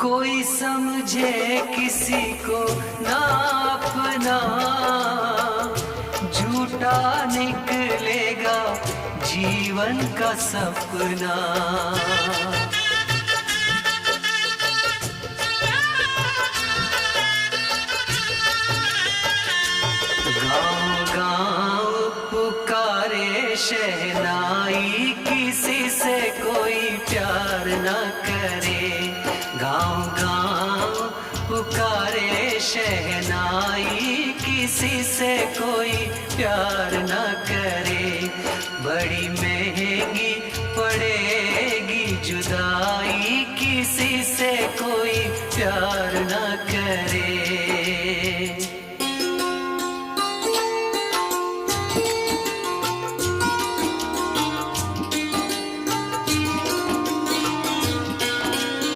कोई समझे किसी को ना अपना, झूठा निकलेगा जीवन का सपना। गाँव गाँव पुकारे शहनाई, किसी से कोई प्यार न करे। गाँव गाँव पुकारे शहनाई, किसी से कोई प्यार न करे। बड़ी महंगी पड़ेगी जुदाई, किसी से कोई प्यार